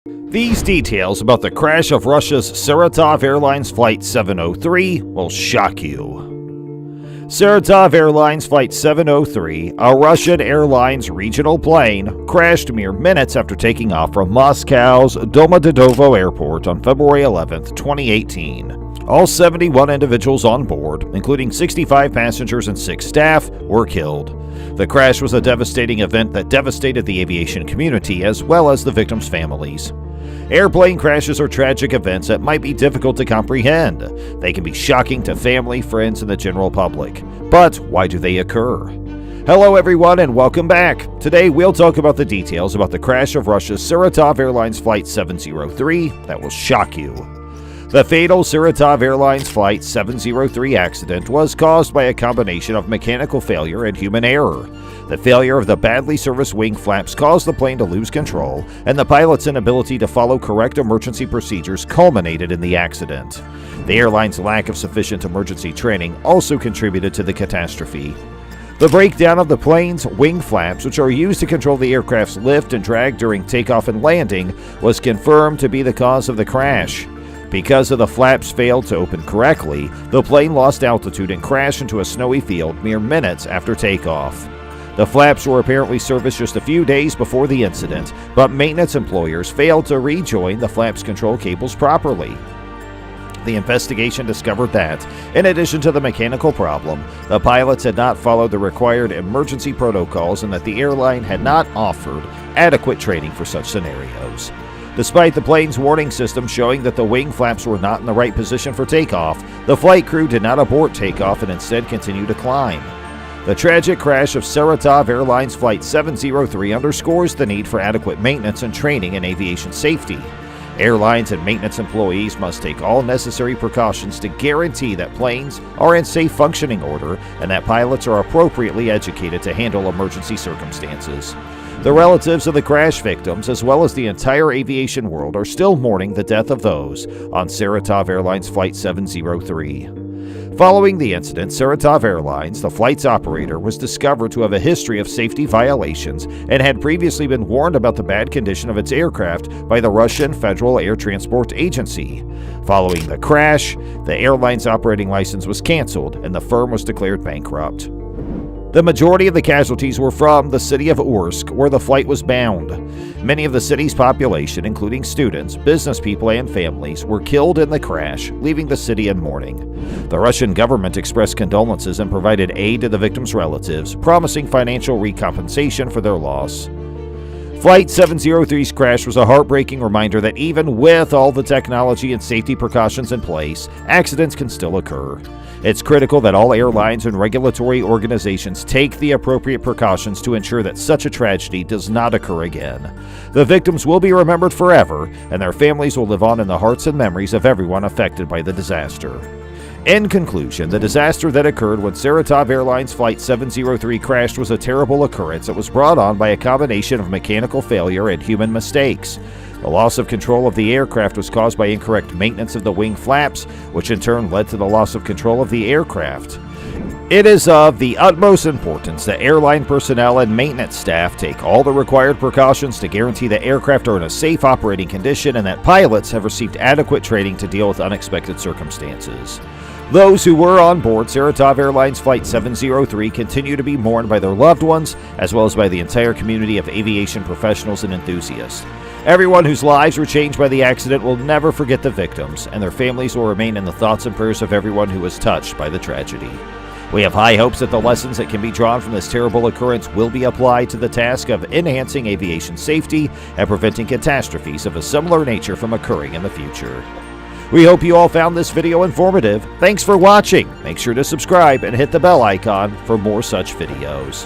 These details about the crash of Russia's Saratov Airlines Flight 703 will shock you. Saratov Airlines Flight 703, a Russian Airlines regional plane, crashed mere minutes after taking off from Moscow's Domodedovo airport on February 11, 2018. All 71 individuals on board, including 65 passengers and 6 staff, were killed. The crash was a devastating event that devastated the aviation community as well as the victims' families. Airplane crashes are tragic events that might be difficult to comprehend. They can be shocking to family, friends, and the general public. But why do they occur? Hello everyone and welcome back. Today we'll talk about the details about the crash of Russia's Saratov Airlines Flight 703 that will shock you. The fatal Saratov Airlines Flight 703 accident was caused by a combination of mechanical failure and human error. The failure of the badly serviced wing flaps caused the plane to lose control, and the pilot's inability to follow correct emergency procedures culminated in the accident. The airline's lack of sufficient emergency training also contributed to the catastrophe. The breakdown of the plane's wing flaps, which are used to control the aircraft's lift and drag during takeoff and landing, was confirmed to be the cause of the crash. Because of the flaps failed to open correctly, the plane lost altitude and crashed into a snowy field mere minutes after takeoff. The flaps were apparently serviced just a few days before the incident, but maintenance employers failed to rejoin the flaps control cables properly. The investigation discovered that, in addition to the mechanical problem, the pilots had not followed the required emergency protocols and that the airline had not offered adequate training for such scenarios. Despite the plane's warning system showing that the wing flaps were not in the right position for takeoff, the flight crew did not abort takeoff and instead continued to climb. The tragic crash of Saratov Airlines Flight 703 underscores the need for adequate maintenance and training in aviation safety. Airlines and maintenance employees must take all necessary precautions to guarantee that planes are in safe functioning order and that pilots are appropriately educated to handle emergency circumstances. The relatives of the crash victims, as well as the entire aviation world, are still mourning the death of those on Saratov Airlines Flight 703. Following the incident, Saratov Airlines, the flight's operator, was discovered to have a history of safety violations and had previously been warned about the bad condition of its aircraft by the Russian Federal Air Transport Agency. Following the crash, the airline's operating license was canceled and the firm was declared bankrupt. The majority of the casualties were from the city of Orsk, where the flight was bound. Many of the city's population, including students, business people, and families, were killed in the crash, leaving the city in mourning. The Russian government expressed condolences and provided aid to the victims' relatives, promising financial recompensation for their loss. Flight 703's crash was a heartbreaking reminder that even with all the technology and safety precautions in place, accidents can still occur. It's critical that all airlines and regulatory organizations take the appropriate precautions to ensure that such a tragedy does not occur again. The victims will be remembered forever, and their families will live on in the hearts and memories of everyone affected by the disaster. In conclusion, the disaster that occurred when Saratov Airlines Flight 703 crashed was a terrible occurrence that was brought on by a combination of mechanical failure and human mistakes. The loss of control of the aircraft was caused by incorrect maintenance of the wing flaps, which in turn led to the loss of control of the aircraft. It is of the utmost importance that airline personnel and maintenance staff take all the required precautions to guarantee that aircraft are in a safe operating condition and that pilots have received adequate training to deal with unexpected circumstances. Those who were on board Saratov Airlines Flight 703 continue to be mourned by their loved ones, as well as by the entire community of aviation professionals and enthusiasts. Everyone whose lives were changed by the accident will never forget the victims, and their families will remain in the thoughts and prayers of everyone who was touched by the tragedy. We have high hopes that the lessons that can be drawn from this terrible occurrence will be applied to the task of enhancing aviation safety and preventing catastrophes of a similar nature from occurring in the future. We hope you all found this video informative. Thanks for watching. Make sure to subscribe and hit the bell icon for more such videos.